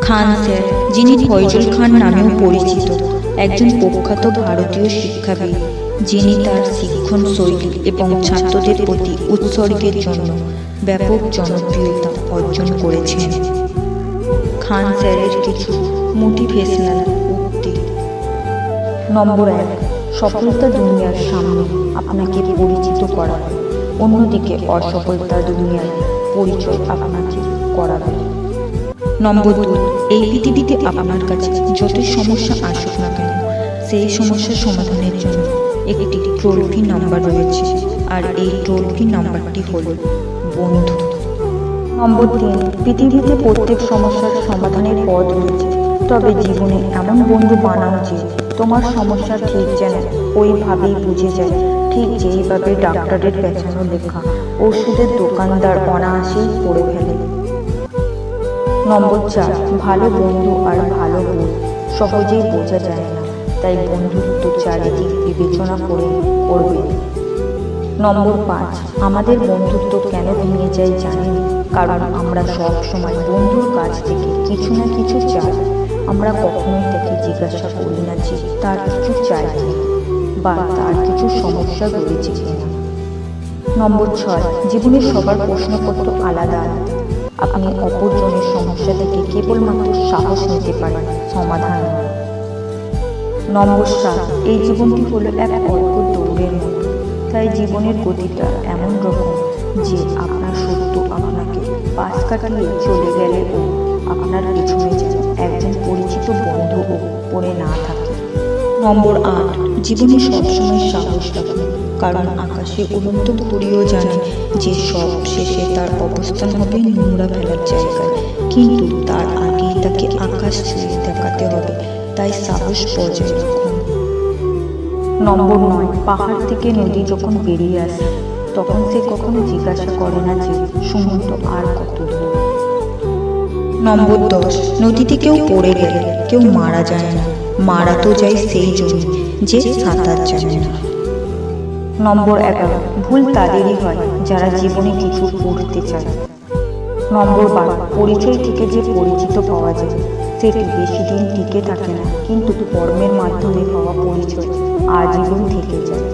খান sir, যিনি ফয়জুল খান নামেও পরিচিত, একজন প্রখ্যাত ভারতীয় শিক্ষাবিদ, যিনি তার শিক্ষণ শৈলী এবং ছাত্রদের প্রতি উৎসর্গের জন্য ব্যাপক জনপ্রিয়তা অর্জন করেছেন। খান স্যারের কিছু মোটিভেশনাল উক্তি। নম্বর 1, সফলতা দুনিয়ার সামনে আপনাকে পরিচিত করাবে, অন্যদিকে অসফলতা দুনিয়ার পরিচয় আপনাকে করাবে। নম্বর 2, এই পৃথিবীতে আপনার কাছে যতই সমস্যা আসুক না কেন, সেই সমস্যার সমাধানের জন্য একটি টোল ফ্রি নাম্বার রয়েছে, আর এই টোল ফ্রি নাম্বারটি হল বন্ধু। নম্বর 3, পৃথিবীতে প্রত্যেক সমস্যার সমাধানের পথ রয়েছে, তবে জীবনে এমন বন্ধু বানাও যে তোমার সমস্যা ঠিক যেন ওইভাবেই বুঝে যায়, ঠিক যেইভাবে ডাক্তারের পেছানো লেখা ওষুধের দোকানদার অনায়াসেই পড়ে ফেলে। নম্বর 4, ভালো বন্ধু আর ভালো বই সহজেই বোঝা যায় না, তাই বন্ধুত্ব চারিদিক বিবেচনা করে করবে। নম্বর 5, আমাদের বন্ধুত্ব কেন ভেঙে যায় জানেন? কারণ আমরা সব সময় বন্ধুর কাছ থেকে কিছু না কিছু চাই। আমরা কখনোই তাকে জিজ্ঞাসা করি না যে তার কিছু চাই কিনা বা তার কিছু সমস্যা রয়েছে কিনা। নম্বর 6, জীবনের সবার প্রশ্নপত্র আলাদা আলাদা। আপনি অপরজনের সমস্যা থেকে কেবলমাত্র সাহস নিতে পারেন, সমাধান নয়। নম্বর 7, এই জীবনটি হলো এক অদ্ভুত দৌড়ের মতো, তাই জীবনের গতিটা এমন রকম যে আপনার শত্রু আপনাকে পাশ কাটিয়ে চলে গেলেও আপনার পেছনে যেন একজন পরিচিত বন্ধুও পড়ে না থাকে। নম্বর 8, জীবনে সবসময় সাহস রাখুন, কারণ আকাশে উড়ন্ত ঘুড়িও জানে যে সব শেষে তার অবস্থান হবে নোংরা ফেলার জায়গায়, কিন্তু তার আগেই তাকে আকাশ ছুঁয়ে দেখাতে হবে, তাই সাহস বজায় রাখুন। নম্বর 9, পাহাড় থেকে নদী যখন বেরিয়ে আসে তখন সে কখনো জিজ্ঞাসা করে না যে সমুদ্র আর কত দূর। নম্বর 10, নদীতে কেউ পড়ে গেলে কেউ মারা যায় না, মারা তো যায় সেই জন্য যে সাঁতার জানে না। নম্বর 11, ভুল তাদেরই হয় যারা জীবনে কিছু করতে চায়। নম্বর 12, পরিচয় থেকে যে পরিচিত পাওয়া যায় সেটি বেশি দিন টিকে থাকে না, কিন্তু কর্মের মাধ্যমে পাওয়া পরিচয় আজীবন থেকে যায়।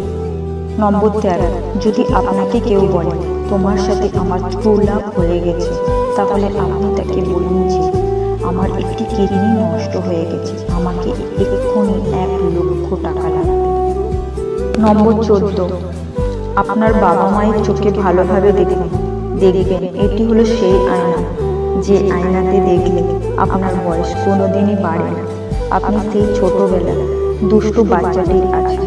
নম্বর 13, যদি আপনাকে কেউ বলে তোমার সাথে আমার ট্রু লাভ হয়ে গেছে, তাহলে আপনি তাকে বলুন যে আমার একটি কিডনি নষ্ট হয়ে গেছে, আমাকে এক্ষুনি 1 লক্ষ টাকা লাগবে। নম্বর 14, আপনার বাবা মায়ের চোখে ভালোভাবে দেখুন, দেখবেন এটি হলো সেই আয়না যে আয়নাতে দেখলে আপনার বয়স কোনোদিনই বাড়ে না, আপনি সেই ছোটবেলার দুষ্টু বাচ্চাটি আছেন।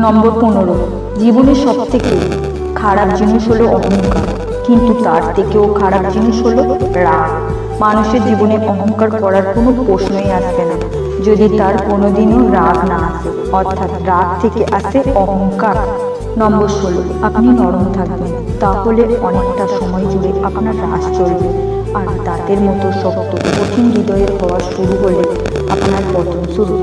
নম্বর 15, জীবনের সব থেকে খারাপ জিনিস হলো অহংকার, কিন্তু তার থেকেও খারাপ জিনিস হলো রাগ। মানুষের জীবনে অহংকার করার কোনো প্রশ্নই আসবে না যদি তার কোনোদিনও রাগ না আসে, অর্থাৎ রাগ থেকে আসে অহংকার। নম্বর 16, আপনি নরম থাকবেন, তাহলে অনেকটা সময় জুড়ে আপনার রাস চলবে, আর দাঁতের মতো শক্ত কঠিন হৃদয়ের হওয়া শুরু হলে আপনার পতন শুরু।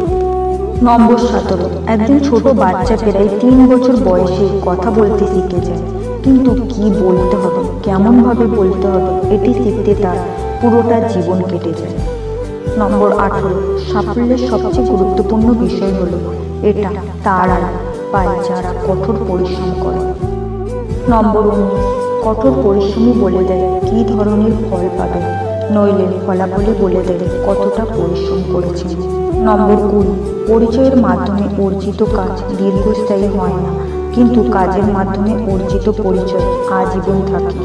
নম্বর 17, একজন ছোট বাচ্চা প্রায় 3 বছর বয়সে কথা বলতে শিখে যায়, কিন্তু কি বলতে হবে, কেমনভাবে বলতে হবে এটি শিখতে তার পুরোটা জীবন কেটে যায়। নম্বর 18, সাফল্যের সবচেয়ে গুরুত্বপূর্ণ বিষয় হলো এটা তারা পায় যারা কঠোর পরিশ্রম করে। নম্বর 19, কঠোর পরিশ্রমই বলে দেয় কী ধরনের ফল পাবে, নইলে ফলাফলই বলে দেয় কতটা পরিশ্রম করেছে। নম্বর 20, পরিচয়ের মাধ্যমে অর্জিত কাজ দীর্ঘস্থায়ী হয় না, কিন্তু কাজের মাধ্যমে অর্জিত পরিচয় আজীবন থাকে।